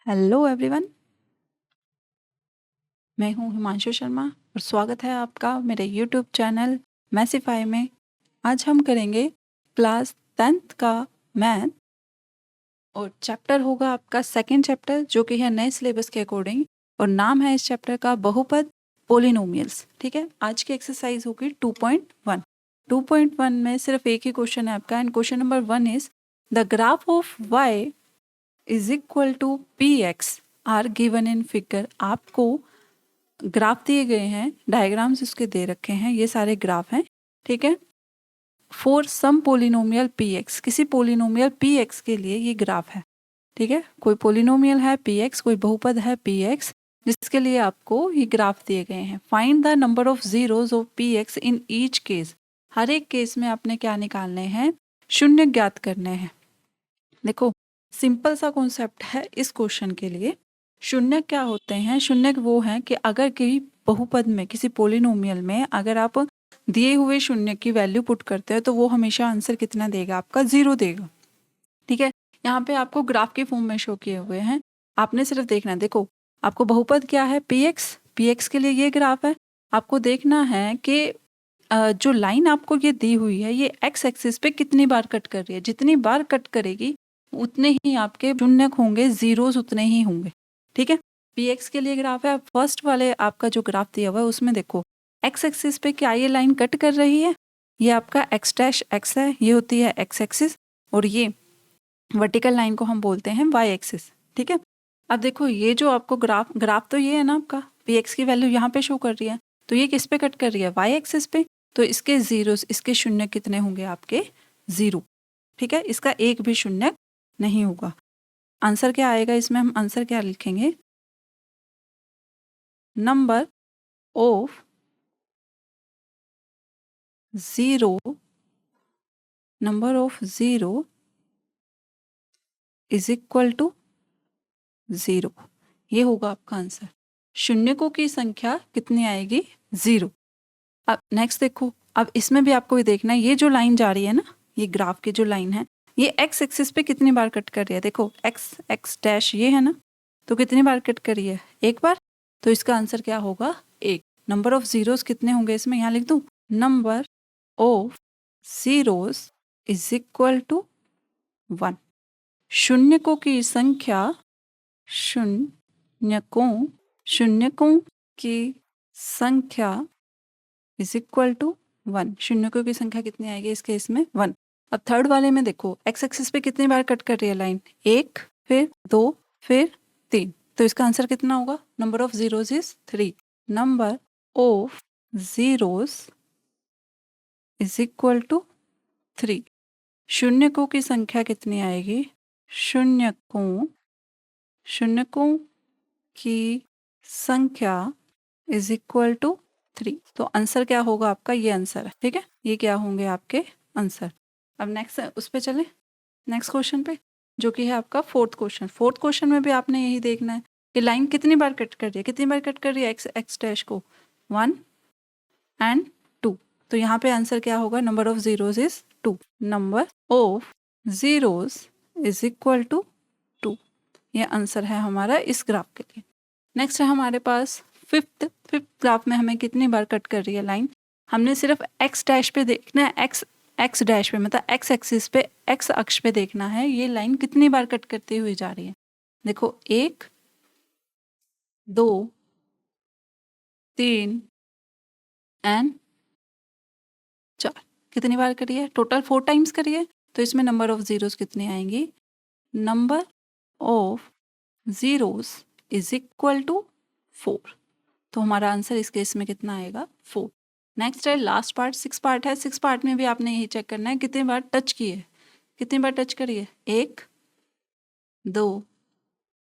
Hello everyone, मैं हूं हिमांशु शर्मा और स्वागत है आपका मेरे यूट्यूब चैनल मैसिफाई में। आज हम करेंगे क्लास 10th का मैथ और चैप्टर होगा आपका सेकंड चैप्टर जो कि है नए सिलेबस के अकॉर्डिंग और नाम है इस चैप्टर का बहुपद पोलिनोमियल्स। ठीक है, आज की एक्सरसाइज होगी 2.1। 2.1 में सिर्फ एक ही क्वेश्चन है आपका and question number 1 is the graph of y is equal to px are given in figure. आपको ग्राफ दिए गए हैं, डायग्राम्स इसके दे रखे हैं, ये सारे ग्राफ हैं। ठीक है, फॉर सम पोलिनोमियल px, किसी पोलिनोमियल px के लिए ये ग्राफ है। ठीक है, कोई पोलिनोमियल है px, कोई बहुपद है px जिसके लिए आपको ये ग्राफ दिए गए हैं। Find the number of zeros of px in each case. हर एक केस में आपने क्या निकालने हैं? शून्य ज्ञात करने हैं। देखो, सिंपल सा कॉन्सेप्ट है इस क्वेश्चन के लिए। शून्य क्या होते हैं? शून्य वो हैं कि अगर किसी बहुपद में, किसी पोलिनोमियल में अगर आप दिए हुए शून्य की वैल्यू पुट करते हैं तो वो हमेशा आंसर कितना देगा? आपका 0 देगा। ठीक है, यहाँ पे आपको ग्राफ के फॉर्म में शो किए हुए हैं, आपने सिर्फ देखना है। देखो, आपको बहुपद क्या है? px के लिए ये ग्राफ है। आपको देखना है कि जो लाइन आपको ये दी हुई है ये एक्स एक्सिस पे कितनी बार कट कर रही है। जितनी बार कट करेगी उतने ही आपके शून्य होंगे, जीरोस उतने ही होंगे। ठीक है, px के लिए ग्राफ है। फर्स्ट वाले आपका जो ग्राफ दिया हुआ है उसमें देखो, एक्स एक्सिस पे क्या ये लाइन कट कर रही है? ये आपका एक्स डैश एक्स है, ये होती है एक्स एक्सिस, और ये वर्टिकल लाइन को हम बोलते हैं वाई एक्सिस। ठीक है, अब देखो ये जो आपको ग्राफ तो ये है ना, आपका px की वैल्यू यहाँ पे शो कर रही है, तो ये किस पे कट कर रही है? वाई एक्सिस पे। तो इसके जीरोस, इसके शून्य कितने होंगे? आपके 0। ठीक है, इसका एक भी शून्य नहीं होगा। आंसर क्या आएगा इसमें? हम आंसर क्या लिखेंगे? Number of zero, number of zero is equal to 0। ये होगा आपका आंसर। शून्यकों की संख्या कितनी आएगी? 0। अब नेक्स्ट देखो, अब इसमें भी आपको ये देखना है, ये जो लाइन जा रही है ना, ये ग्राफ की जो लाइन है, ये एक्स एक्सिस पे कितनी बार कट कर रही है? देखो, एक्स एक्स डैश ये है ना, तो कितनी बार कट कर रही है? एक बार। तो इसका आंसर क्या होगा? 1। नंबर ऑफ जीरोस कितने होंगे इसमें? यहाँ लिख दूं, number of zeros is equal to 1। शून्यकों की संख्या, शून्यकों की संख्या इज इक्वल टू 1। शून्यकों की संख्या कितनी आएगी इस केस में? 1। अब थर्ड वाले में देखो, एक्स एक्सिस पे कितनी बार कट कर रही है लाइन? 1, फिर 2, फिर 3। तो इसका आंसर कितना होगा? Number of zeros is 3। Number of zeros is equal to 3। शून्यकों की संख्या कितनी आएगी? शून्यकों की संख्या इज इक्वल टू 3। तो आंसर क्या होगा आपका? ये आंसर है। ठीक है, ये क्या होंगे आपके आंसर। अब नेक्स्ट उस पे चले, नेक्स्ट क्वेश्चन पे, जो कि है आपका फोर्थ क्वेश्चन। फोर्थ क्वेश्चन में भी आपने यही देखना है कि लाइन कितनी बार कट कर रही है, कितनी बार कट कर रही है एक्स एक्स डैश को? 1 एंड 2। तो यहाँ पे आंसर क्या होगा? Number of zeros is 2। Number of zeros is equal to 2। ये आंसर है हमारा इस ग्राफ के लिए। नेक्स्ट है हमारे पास फिफ्थ ग्राफ में हमें कितनी बार कट कर रही है लाइन? हमने सिर्फ एक्स डैश पे देखना है, एक्स डैश पे मतलब एक्स एक्सिस पे, एक्स अक्ष पे देखना है ये लाइन कितनी बार कट करती हुई जा रही है। देखो, 1, 2, 3 एंड 4। कितनी बार करी है? टोटल 4 टाइम्स करी है। तो इसमें नंबर ऑफ जीरोस कितनी आएंगी? Number of zeros is equal to 4। तो हमारा आंसर इस केस में कितना आएगा? 4। नेक्स्ट है लास्ट पार्ट, 6 पार्ट है। 6 पार्ट में भी आपने यही चेक करना है कितनी बार टच की है, कितनी बार टच करी है? 1, 2,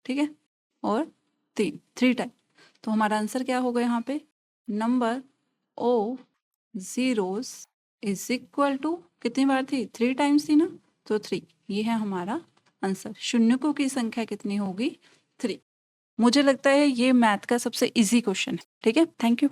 ठीक है, और 3, 3 टाइम। तो हमारा आंसर क्या होगा यहाँ पे? Number of zeros is equal to, कितनी बार थी? 3 टाइम्स थी ना, तो 3। ये है हमारा आंसर। शून्यकों की संख्या कितनी होगी? 3। मुझे लगता है ये मैथ का सबसे इजी क्वेश्चन है। ठीक है, थैंक यू।